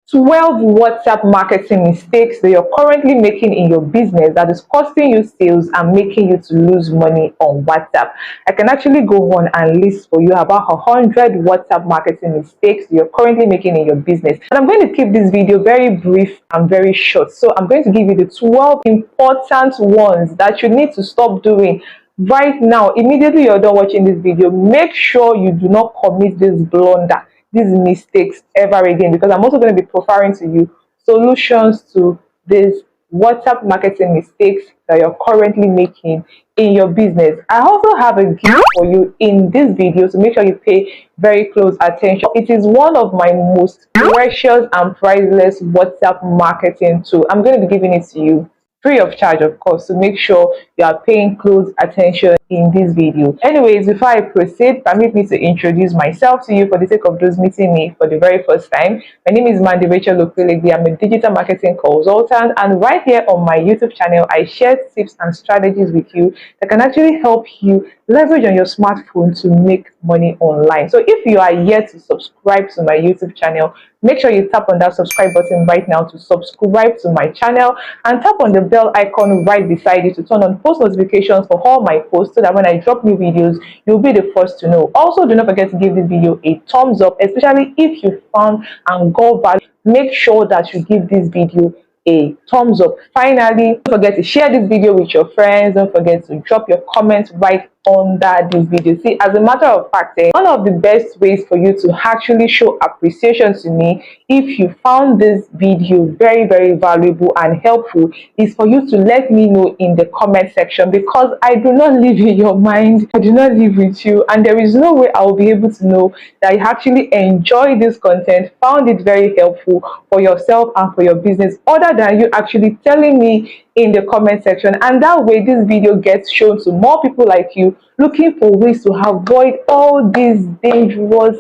12 WhatsApp marketing mistakes that you're currently making in your business that is costing you sales and making you to lose money on WhatsApp. I can actually go on and list for you about 100 WhatsApp marketing mistakes you're currently making in your business. And I'm going to keep this video very brief and very short. So I'm going to give you the 12 important ones that you need to stop doing right now. Immediately you're done watching this video, make sure you do not commit this blunder, these mistakes ever again, because I'm also going to be profiling to you solutions to these WhatsApp marketing mistakes that you're currently making in your business. I also have a gift for you in this video, so make sure you pay very close attention. It is one of my most precious and priceless WhatsApp marketing tool. I'm going to be giving it to you free of charge, of course, so make sure you are paying close attention in this video. Anyways, before I proceed, permit me to introduce myself to you for the sake of those meeting me for the very first time. My name is Mandy Rachel Okwelegi. I'm a digital marketing consultant, and right here on my YouTube channel, I share tips and strategies with you that can actually help you leverage on your smartphone to make money online. So if you are yet to subscribe to my YouTube channel, make sure you tap on that subscribe button right now to subscribe to my channel, and tap on the bell icon right beside it to turn on post notifications for all my posts, so that when I drop new videos, you'll be the first to know. Also, do not forget to give this video a thumbs up, especially if you found and got value. Make sure that you give this video a thumbs up. Finally, don't forget to share this video with your friends. Don't forget to drop your comments right under this video. See, as a matter of fact, one of the best ways for you to actually show appreciation to me if you found this video very valuable and helpful is for you to let me know in the comment section, because I do not live in your mind, I do not live with you, and there is no way I will be able to know that you actually enjoy this content, found it very helpful for yourself and for your business, other than you actually telling me in the comment section. And that way this video gets shown to more people like you looking for ways to avoid all these dangerous,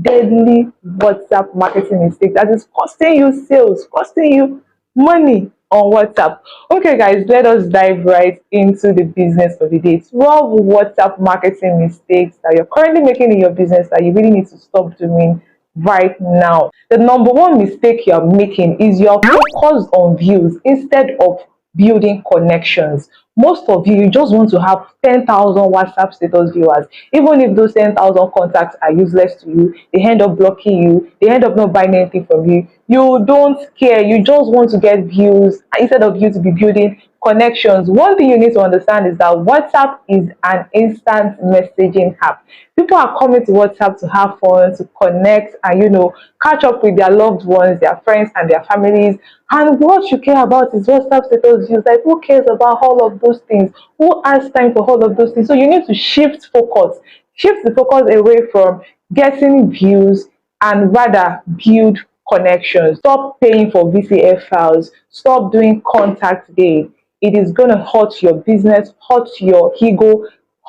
deadly WhatsApp marketing mistakes that is costing you sales, costing you money on WhatsApp. Okay guys, let us dive right into the business of the day. 12 WhatsApp marketing mistakes that you're currently making in your business that you really need to stop doing right now. The number one mistake you're making is you're focused on views instead of building connections. Most of you just want to have 10,000 WhatsApp status viewers. Even if those 10,000 contacts are useless to you, they end up blocking you, they end up not buying anything from you. You don't care, you just want to get views instead of you to be building connections. One thing you need to understand is that WhatsApp is an instant messaging app. People are coming to WhatsApp to have fun, to connect, and catch up with their loved ones, their friends, and their families. And what you care about is WhatsApp status views. Like, who cares about all of those things? Who has time for all of those things? So you need to shift focus. Shift the focus away from getting views and rather build connections. Stop paying for VCF files. Stop doing contact day. It is going to hurt your business, hurt your ego.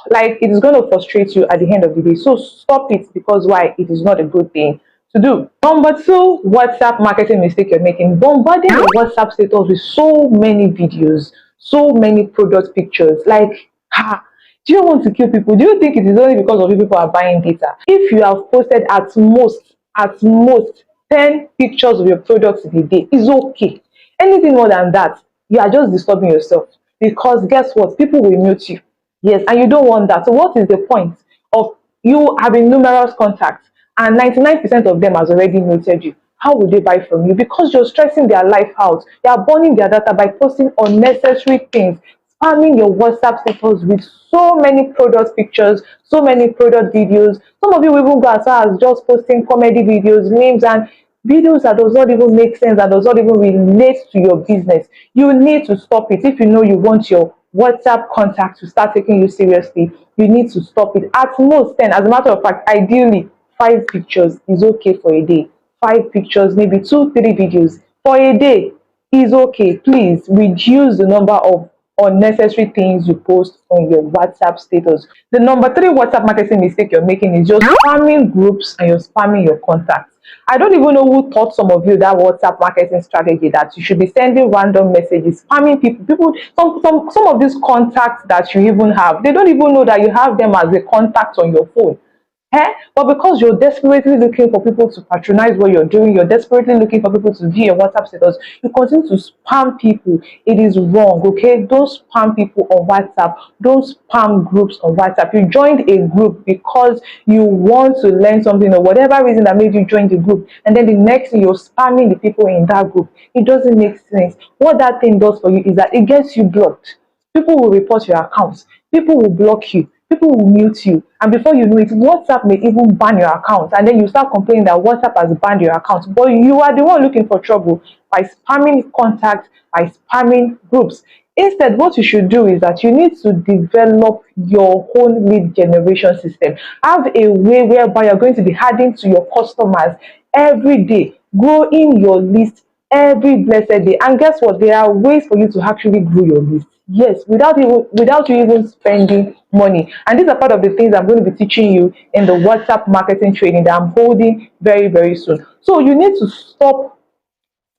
Like, it is going to frustrate you at the end of the day. So stop it, because why? It is not a good thing to do. Number two WhatsApp marketing mistake you're making: bombarding your WhatsApp status with so many videos, so many product pictures. Like, do you want to kill people? Do you think it is only because of you people are buying data? If you have posted at most 10 pictures of your products in a day, is okay. Anything more than that, you are just disturbing yourself, because guess what? People will mute you. Yes, and you don't want that. So what is the point of you having numerous contacts and 99% of them has already muted you? How will they buy from you? Because you're stressing their life out. You are burning their data by posting unnecessary things, spamming your WhatsApp status with so many product pictures, so many product videos. Some of you will even go as far as just posting comedy videos, memes, and videos that does not even make sense, that does not even relate to your business. You need to stop it. If you know you want your WhatsApp contact to start taking you seriously, you need to stop it. At most 10. As a matter of fact, ideally 5 pictures is okay for a day. 5 pictures, maybe 2-3 videos for a day is okay. Please reduce the number of unnecessary things you post on your WhatsApp status. The number 3 WhatsApp marketing mistake you're making is just spamming groups and you're spamming your contacts. I don't even know who taught some of you that WhatsApp marketing strategy, that you should be sending random messages, spamming people. Some of these contacts that you even have, they don't even know that you have them as a contact on your phone. But because you're desperately looking for people to patronize what you're doing, you're desperately looking for people to view your WhatsApp status, you continue to spam people. It is wrong, okay? Don't spam people on WhatsApp. Don't spam groups on WhatsApp. You joined a group because you want to learn something or whatever reason that made you join the group, and then the next thing you're spamming the people in that group. It doesn't make sense. What that thing does for you is that it gets you blocked. People will report your accounts. People will block you. People will mute you. And before you know it, WhatsApp may even ban your account. And then you start complaining that WhatsApp has banned your account. But you are the one looking for trouble by spamming contacts, by spamming groups. Instead, what you should do is that you need to develop your own lead generation system. Have a way whereby you're going to be adding to your customers every day, growing your list every blessed day. And guess what? There are ways for you to actually grow your list. Yes, without you even spending money. And these are part of the things I'm going to be teaching you in the WhatsApp marketing training that I'm holding very, very soon. So you need to stop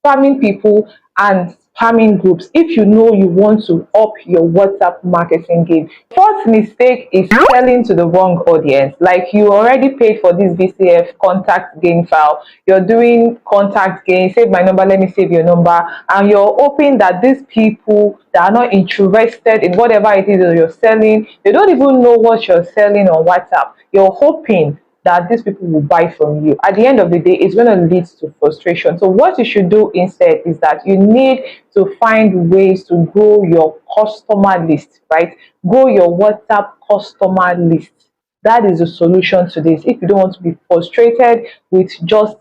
spamming people and spamming groups if you know you want to up your WhatsApp marketing game. Fourth mistake is selling to the wrong audience. Like, you already paid for this VCF contact gain file, you're doing contact gain, save my number, let me save your number, and you're hoping that these people that are not interested in whatever it is that you're selling, they don't even know what you're selling on WhatsApp. You're hoping that these people will buy from you. At the end of the day, it's going to lead to frustration. So what you should do instead is that you need to find ways to grow your customer list, right? Grow your WhatsApp customer list. That is the solution to this if you don't want to be frustrated with just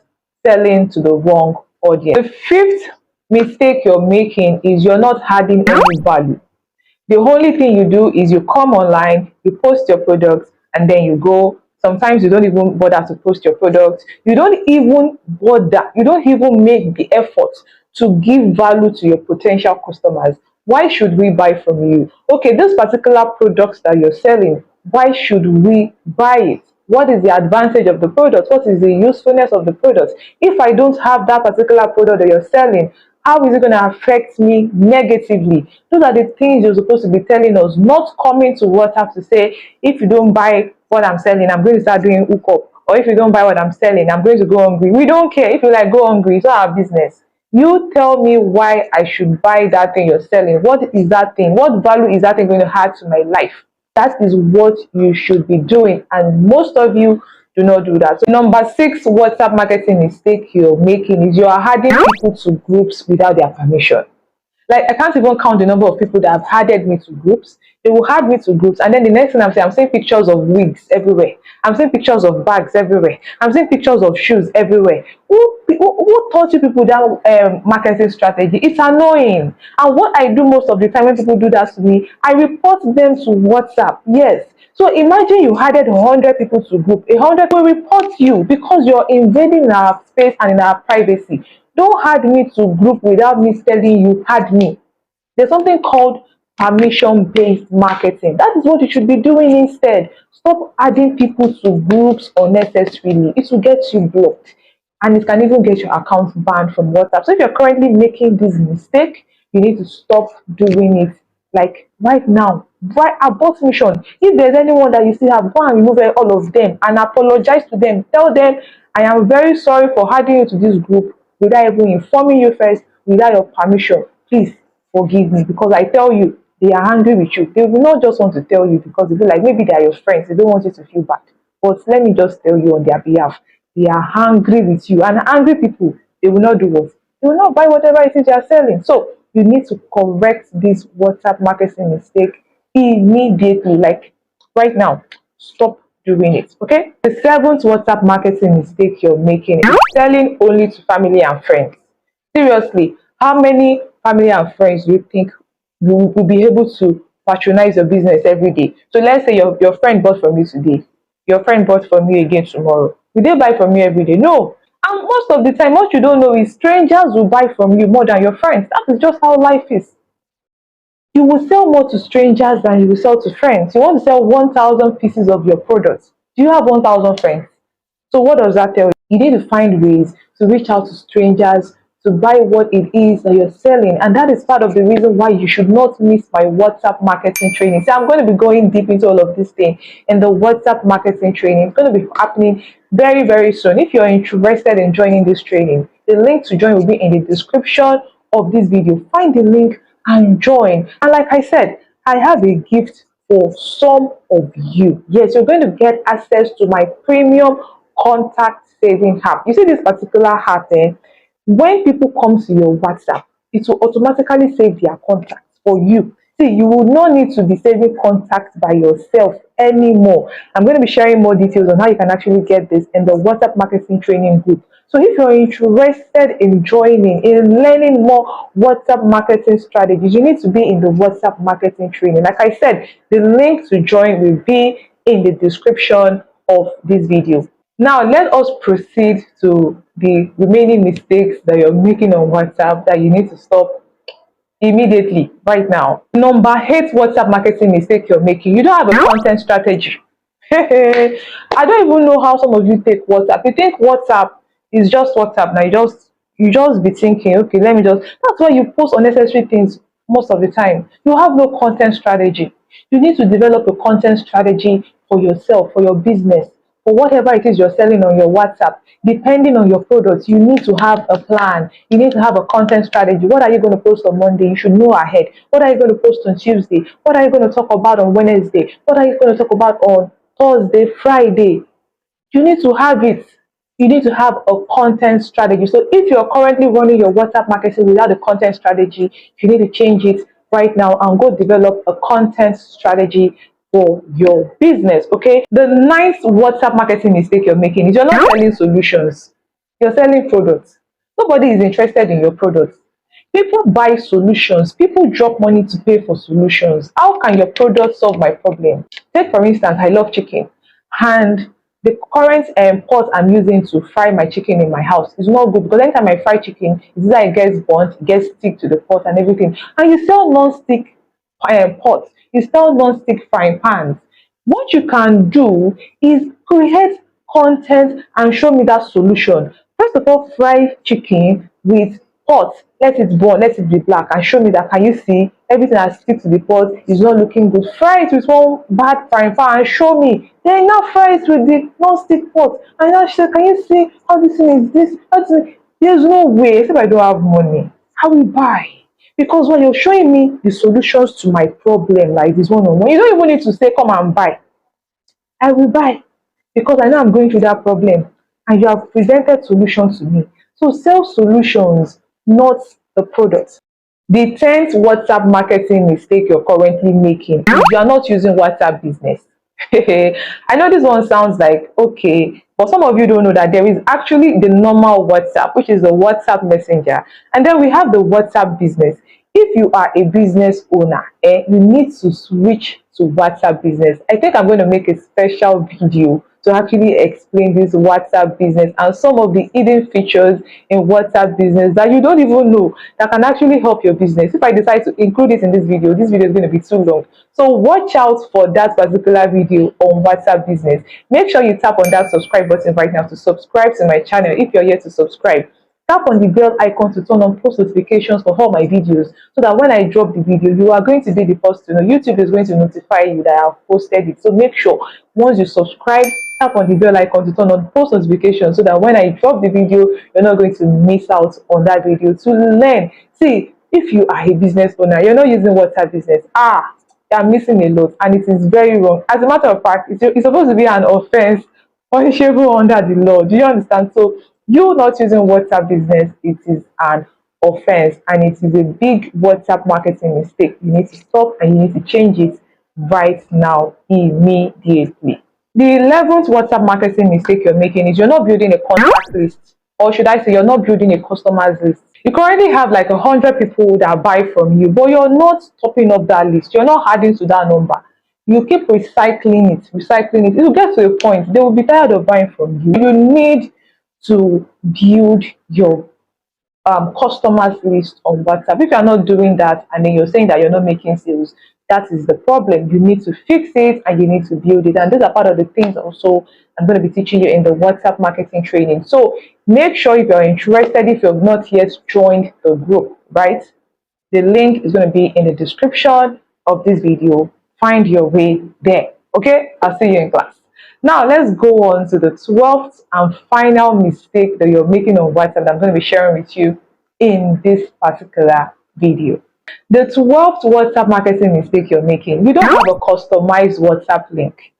selling to the wrong audience. The fifth mistake you're making is you're not adding any value. The only thing you do is you come online, you post your products, and then you go. Sometimes you don't even bother to post your products. You don't even bother. You don't even make the effort to give value to your potential customers. Why should we buy from you? Okay, this particular products that you're selling, why should we buy it? What is the advantage of the product? What is the usefulness of the product? If I don't have that particular product that you're selling, how is it going to affect me negatively? Those are the things you're supposed to be telling us, not coming to WhatsApp to say, if you don't buy what I'm selling, I'm going to start doing hookup. Or if you don't buy what I'm selling, I'm going to go hungry. We don't care. If you like go hungry, it's not our business. You tell me why I should buy that thing you're selling. What is that thing? What value is that thing going to add to my life? That is what you should be doing. And most of you do not do that. So number 6 WhatsApp marketing mistake you're making is you're adding people to groups without their permission. Like, I can't even count the number of people that have added me to groups. They will add me to groups, and then the next thing I'm seeing pictures of wigs everywhere. I'm seeing pictures of bags everywhere. I'm seeing pictures of shoes everywhere. Who taught you people that marketing strategy? It's annoying. And what I do most of the time when people do that to me, I report them to WhatsApp. Yes. So imagine you added 100 people to group. 100 will report you because you're invading our space and in our privacy. Don't add me to group without me telling you add me. There's something called permission-based marketing. That is what you should be doing instead. Stop adding people to groups unnecessarily. It will get you blocked, and it can even get your account banned from WhatsApp. So if you're currently making this mistake, you need to stop doing it, like, right now. Right, abort mission. If there's anyone that you still have, go and remove all of them and apologize to them. Tell them, I am very sorry for adding you to this group without even informing you first, without your permission. Please forgive me, because I tell you, they are angry with you. They will not just want to tell you because they feel like maybe they are your friends. They don't want you to feel bad. But let me just tell you on their behalf, they are angry with you. And angry people, they will not do what? They will not buy whatever it is you are selling. So you need to correct this WhatsApp marketing mistake immediately, like right now. Stop doing it. Okay. The 7th WhatsApp marketing mistake you're making is selling only to family and friends. Seriously, how many family and friends do you think you will be able to patronize your business every day? So let's say your friend bought from you today, your friend bought from you again tomorrow. Will they buy from you every day? No. And most of the time, what you don't know is strangers will buy from you more than your friends. That is just how life is. You will sell more to strangers than you will sell to friends. You want to sell 1,000 pieces of your products. Do you have 1,000 friends? So what does that tell you? You need to find ways to reach out to strangers, to buy what it is that you're selling. And that is part of the reason why you should not miss my WhatsApp marketing training. So I'm going to be going deep into all of this thing in the WhatsApp marketing training. It's going to be happening very, very soon. If you're interested in joining this training, the link to join will be in the description of this video. Find the link and join. And like I said, I have a gift for some of you. Yes, you're going to get access to my premium contact saving app. You see this particular app, when people come to your WhatsApp, it will automatically save their contacts for you. See, you will not need to be saving contacts by yourself anymore. I'm going to be sharing more details on how you can actually get this in the WhatsApp marketing training group. So if you're interested in joining, in learning more WhatsApp marketing strategies, you need to be in the WhatsApp marketing training. Like I said, the link to join will be in the description of this video. Now, let us proceed to the remaining mistakes that you're making on WhatsApp that you need to stop immediately, right now. Number 8 WhatsApp marketing mistake you're making. You don't have a content strategy. I don't even know how some of you take WhatsApp. You think WhatsApp is just WhatsApp. Now you just be thinking, okay, let me just. That's why you post unnecessary things most of the time. You have no content strategy. You need to develop a content strategy for yourself, for your business, for whatever it is you're selling on your WhatsApp. Depending on your products, you need to have a plan. You need to have a content strategy. What are you going to post on Monday? You should know ahead. What are you going to post on Tuesday? What are you going to talk about on Wednesday? What are you going to talk about on Thursday, Friday? You need to have it. You need to have a content strategy. So if you're currently running your WhatsApp marketing without a content strategy, you need to change it right now and go develop a content strategy for your business. Okay. The ninth WhatsApp marketing mistake you're making is you're not selling solutions. You're selling products. Nobody is interested in your products. People buy solutions. People drop money to pay for solutions. How can your product solve my problem? Take for instance, I love chicken, and the current pot I'm using to fry my chicken in my house is not good, because anytime I fry chicken, it's like it gets burnt, it gets stick to the pot and everything. And you sell non-stick pots, you sell non-stick frying pans. What you can do is create content and show me that solution. First of all, fry chicken with pot, let it burn, let it be black, and show me that. Can you see everything that sticks to the pot is not looking good? Fry it with one bad frying pan and show me. Then now fry it with the non-stick pot and now say, can you see how this thing is this? There's no way, except I don't have money, I will buy. Because when you're showing me the solutions to my problem like this one on one, you don't even need to say come and buy. I will buy, because I know I'm going through that problem and you have presented solutions to me. So sell solutions, not the product. The 10th WhatsApp marketing mistake you're currently making is you're not using WhatsApp business. I know this one sounds like okay, but some of you don't know that there is actually the normal WhatsApp, which is the WhatsApp messenger, and then we have the WhatsApp business. If you are a business owner, you need to switch to WhatsApp business. I think I'm going to make a special video to actually explain this WhatsApp business and some of the hidden features in WhatsApp business that you don't even know that can actually help your business. If I decide to include it in this video is going to be too long. So watch out for that particular video on WhatsApp business. Make sure you tap on that subscribe button right now to subscribe to my channel if you're yet to subscribe. Tap on the bell icon to turn on post notifications for all my videos, so that when I drop the video, you are going to be the first to know. YouTube is going to notify you that I have posted it. So make sure once you subscribe, tap on the bell icon to turn on post notifications, so that when I drop the video, you're not going to miss out on that video to learn. See, if you are a business owner, you're not using WhatsApp business, you're missing a lot, and it is very wrong. As a matter of fact, it's supposed to be an offense punishable under the law. Do you understand? So you not using WhatsApp business, it is an offense, and it is a big WhatsApp marketing mistake. You need to stop and you need to change it right now, immediately. The 11th WhatsApp marketing mistake you're making is you're not building a contact list, or should I say you're not building a customers list. You currently have like 100 people that buy from you, but you're not topping up that list. You're not adding to that number. You keep recycling it. It will get to a point they will be tired of buying from you. You need to build your customers list on WhatsApp. If you're not doing that and then you're saying that you're not making sales, that is the problem. You need to fix it and you need to build it. And these are part of the things also I'm going to be teaching you in the WhatsApp marketing training. So Make sure if you're interested, if you've not yet joined the group, right? The link is going to be in the description of this video. Find your way there. Okay, I'll see you in class. Now let's go on to the 12th and final mistake that you're making on WhatsApp that I'm going to be sharing with you in this particular video. The 12th WhatsApp marketing mistake you're making: you don't have a customized WhatsApp link.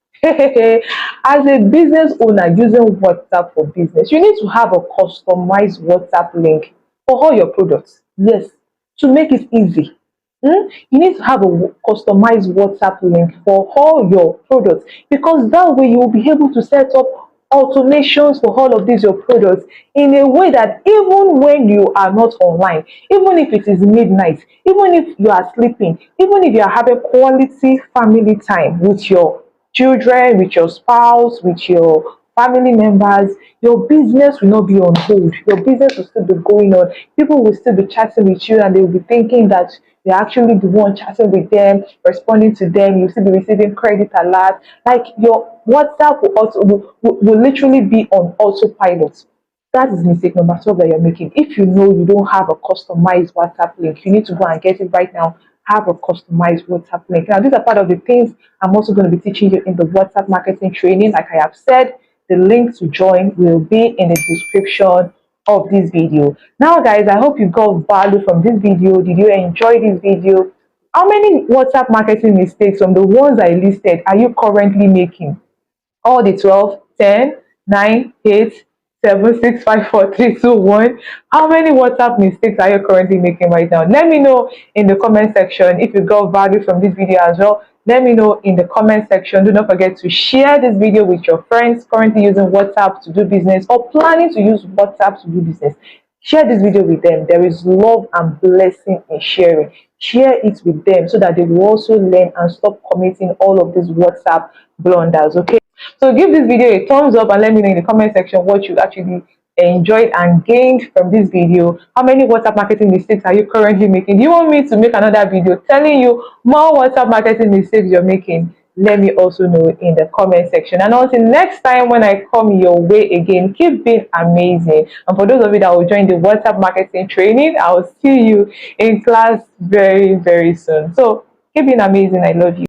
As a business owner using WhatsApp for business, you need to have a customized WhatsApp link for all your products. Yes, to make it easy. You need to have a customized WhatsApp link for all your products, because that way you will be able to set up automations for all of these your products in a way that even when you are not online, even if it is midnight, even if you are sleeping, even if you are having quality family time with your children, with your spouse, with your family members, your business will not be on hold. Your business will still be going on. People will still be chatting with you, and they will be thinking that you're actually the one chatting with them, responding to them. You'll still be receiving credit alert. Like, your WhatsApp will also will literally be on autopilot. That is mistake number 12 that you're making. If you know you don't have a customized WhatsApp link, you need to go and get it right now. Have a customized WhatsApp link. Now, these are part of the things I'm also going to be teaching you in the WhatsApp marketing training. Like I have said, the link to join will be in the description of this video. Now, guys, I hope you got value from this video. Did you enjoy this video? How many WhatsApp marketing mistakes from the ones I listed are you currently making? All the 12, 10, 9, 8, 7, 6, 5, 4, 3, 2, 1. How many WhatsApp mistakes are you currently making right now? Let me know in the comment section. If you got value from this video as well, let me know in the comment section. Do not forget to share this video with your friends currently using WhatsApp to do business or planning to use WhatsApp to do business. Share this video with them. There is love and blessing in sharing. Share it with them so that they will also learn and stop committing all of these WhatsApp blunders. Okay, so give this video a thumbs up and let me know in the comment section what you actually enjoyed and gained from this video. How many WhatsApp marketing mistakes are you currently making? Do you want me to make another video telling you more WhatsApp marketing mistakes you're making? Let me also know in the comment section. And until next time when I come your way again, keep being amazing. And for those of you that will join the WhatsApp marketing training, I will see you in class very, very soon. So keep being amazing. I love you.